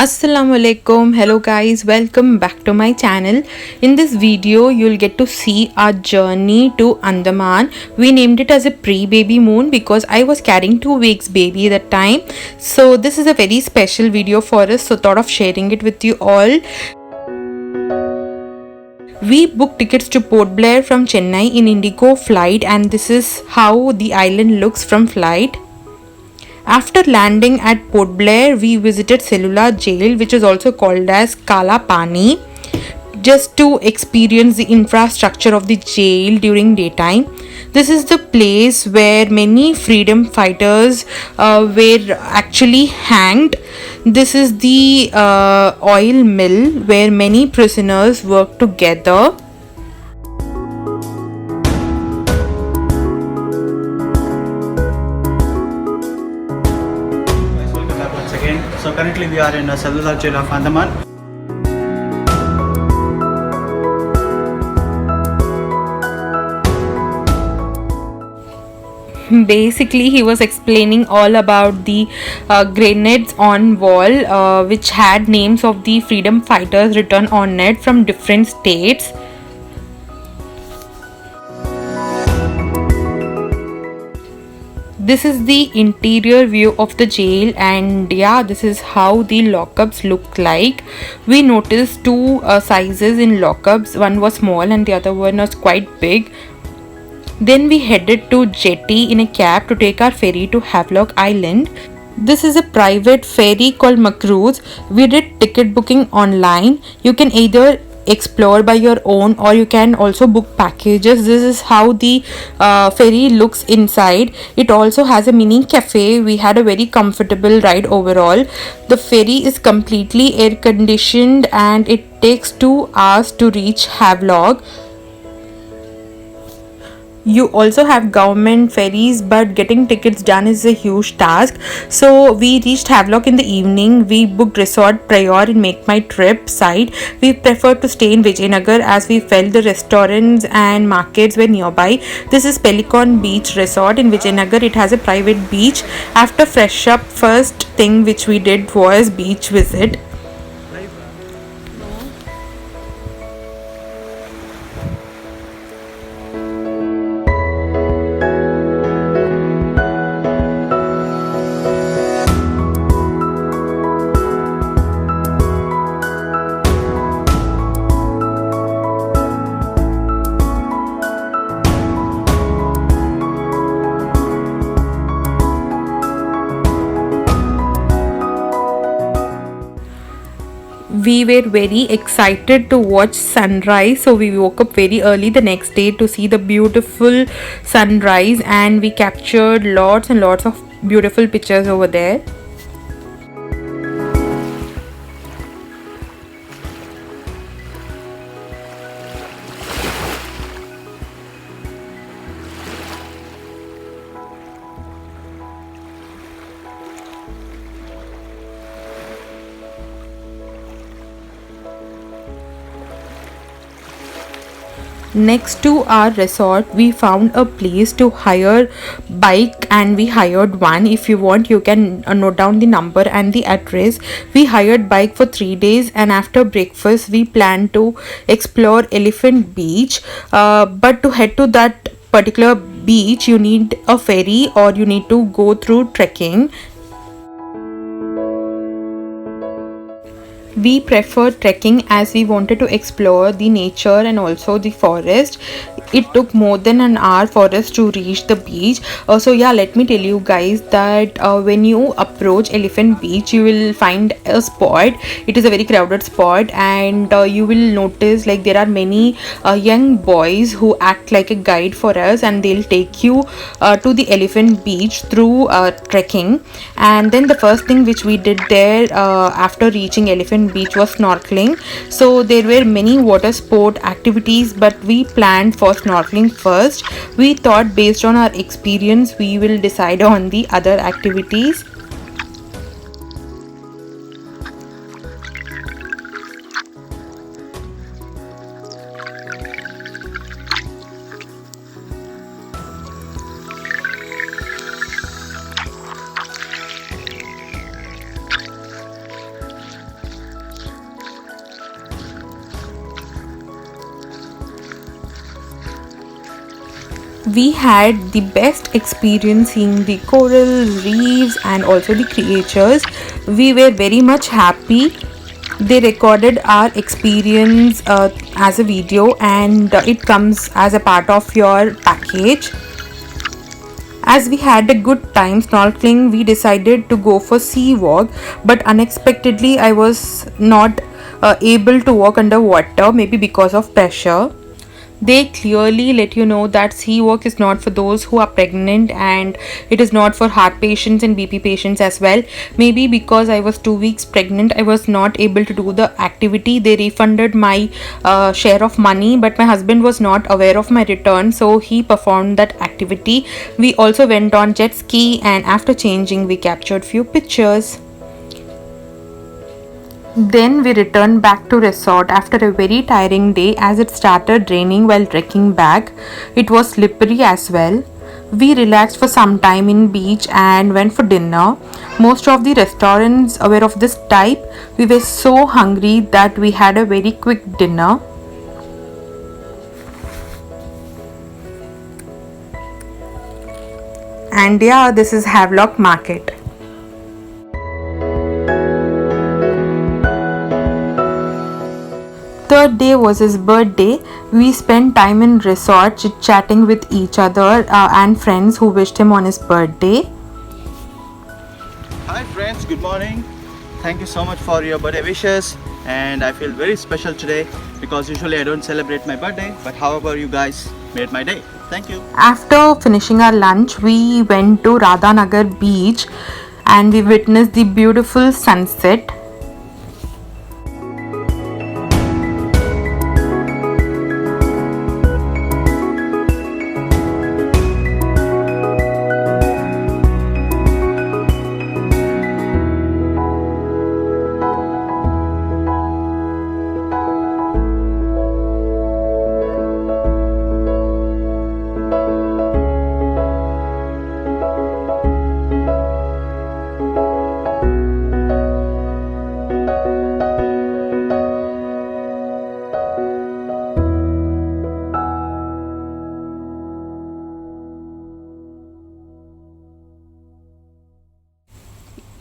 Assalamualaikum. Hello guys, welcome back to my channel. In this video you'll get to see our journey to Andaman. We named it as a pre-baby moon because I was carrying 2 weeks baby at that time. So this is a very special video for us, so thought of sharing it with you all. We booked tickets to Port Blair from Chennai in Indigo flight, and this is how the island looks from flight. After landing at Port Blair, we visited Cellular Jail, which is also called as Kala Pani, just to experience the infrastructure of the jail during daytime. This is the place where many freedom fighters were actually hanged. This is the oil mill where many prisoners work together. So currently we are in a cellular jail of Andaman. Basically, he was explaining all about the grenades on wall, which had names of the freedom fighters written on it from different states. This is the interior view of the jail, and yeah, this is how the lockups look like. We noticed two sizes in lockups. One was small and the other one was quite big. Then we headed to Jetty in a cab to take our ferry to Havelock Island. This is a private ferry called Macruz. We did ticket booking online. You can either explore by your own or you can also book packages. This is how the ferry looks inside. It also has a mini cafe. We had a very comfortable ride overall. The ferry is completely air conditioned and it takes 2 hours to reach Havelock. You also have government ferries, but getting tickets done is a huge task. So we reached Havelock in the evening. We booked resort prior in Make My Trip site. We preferred to stay in Vijayanagar as we felt the restaurants and markets were nearby. This is Pelican Beach Resort in Vijayanagar. It has a private beach. After fresh up, first thing which we did was beach visit. We were very excited to watch sunrise, so we woke up very early the next day to see the beautiful sunrise, and we captured lots and lots of beautiful pictures over there. Next to our resort, we found a place to hire bike, and we hired one. If you want, you can note down the number and the address. We hired bike for 3 days, and after breakfast we planned to explore Elephant Beach. But to head to that particular beach you need a ferry or you need to go through trekking. We preferred trekking as we wanted to explore the nature and also the forest. It took more than an hour for us to reach the beach. So yeah, let me tell you guys that when you approach Elephant Beach, you will find a spot. It is a very crowded spot, and you will notice like there are many young boys who act like a guide for us, and they'll take you to the Elephant Beach through trekking. And then the first thing which we did there after reaching Elephant Beach was snorkeling. So there were many water sport activities, but we planned for snorkeling first. We thought based on our experience we will decide on the other activities. We had the best experience seeing the coral reefs and also the creatures. We were very much happy. They recorded our experience as a video, and it comes as a part of your package. As we had a good time snorkeling, we decided to go for sea walk, but unexpectedly I was not able to walk underwater, maybe because of pressure. They clearly let you know that sea walk is not for those who are pregnant, and it is not for heart patients and BP patients as well. Maybe because I was 2 weeks pregnant, I was not able to do the activity. They refunded my share of money, but my husband was not aware of my return, so he performed that activity. We also went on jet ski, and after changing, we captured few pictures. Then we returned back to resort after a very tiring day as it started raining while trekking back. It was slippery as well. We relaxed for some time in beach and went for dinner. Most of the restaurants were of this type. We were so hungry that we had a very quick dinner. And yeah, this is Havelock Market. Third day was his birthday. We spent time in resort chit-chatting with each other and friends who wished him on his birthday. Hi friends, good morning. Thank you so much for your birthday wishes, and I feel very special today because usually I don't celebrate my birthday, but however you guys made my day. Thank you. After finishing our lunch, we went to Radhanagar beach and we witnessed the beautiful sunset.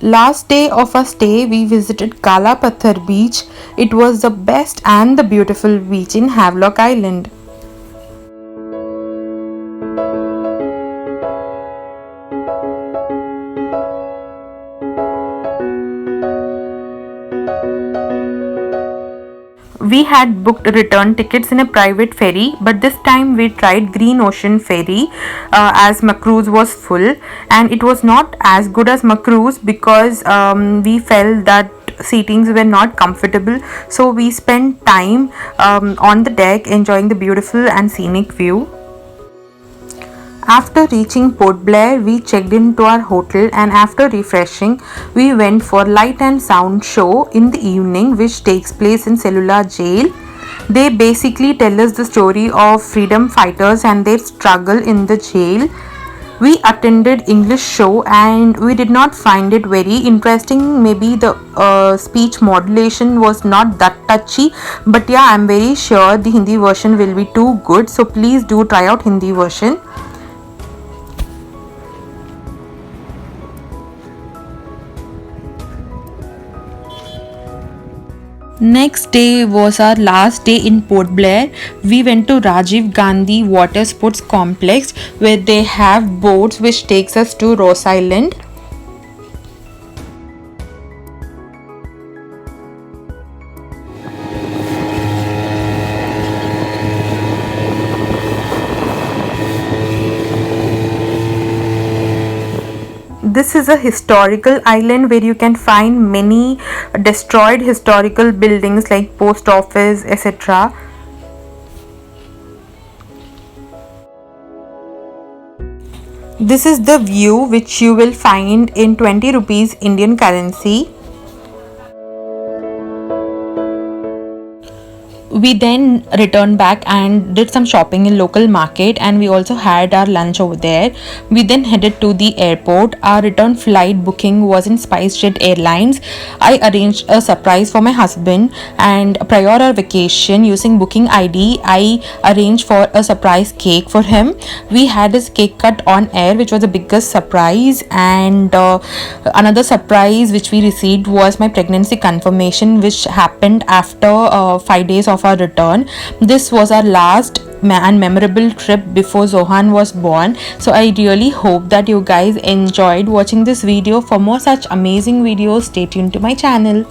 Last day of our stay, we visited Kala Pathar beach. It was the best and the beautiful beach in Havelock Island. We had booked return tickets in a private ferry, but this time we tried Green Ocean Ferry as Macruz was full, and it was not as good as Macruz because we felt that seatings were not comfortable, so we spent time on the deck enjoying the beautiful and scenic view. After reaching Port Blair, we checked into our hotel, and after refreshing, we went for light and sound show in the evening, which takes place in Cellular Jail. They basically tell us the story of freedom fighters and their struggle in the jail. We attended English show and we did not find it very interesting. Maybe the speech modulation was not that touchy, but yeah, I'm very sure the Hindi version will be too good, so please do try out Hindi version. Next day was our last day in Port Blair. We went to Rajiv Gandhi Water Sports Complex where they have boats which takes us to Ross Island. This is a historical island where you can find many destroyed historical buildings like post office, etc. This is the view which you will find in 20 rupees Indian currency. We then returned back and did some shopping in local market, and we also had our lunch over there. We then headed to the airport. Our return flight booking was in SpiceJet Airlines. I arranged a surprise for my husband, and prior our vacation, using booking ID, I arranged for a surprise cake for him. We had his cake cut on air, which was the biggest surprise. And another surprise which we received was my pregnancy confirmation, which happened after 5 days of our return. This was our last and memorable trip before Zohan was born. So I really hope that you guys enjoyed watching this video. For more such amazing videos, stay tuned to my channel.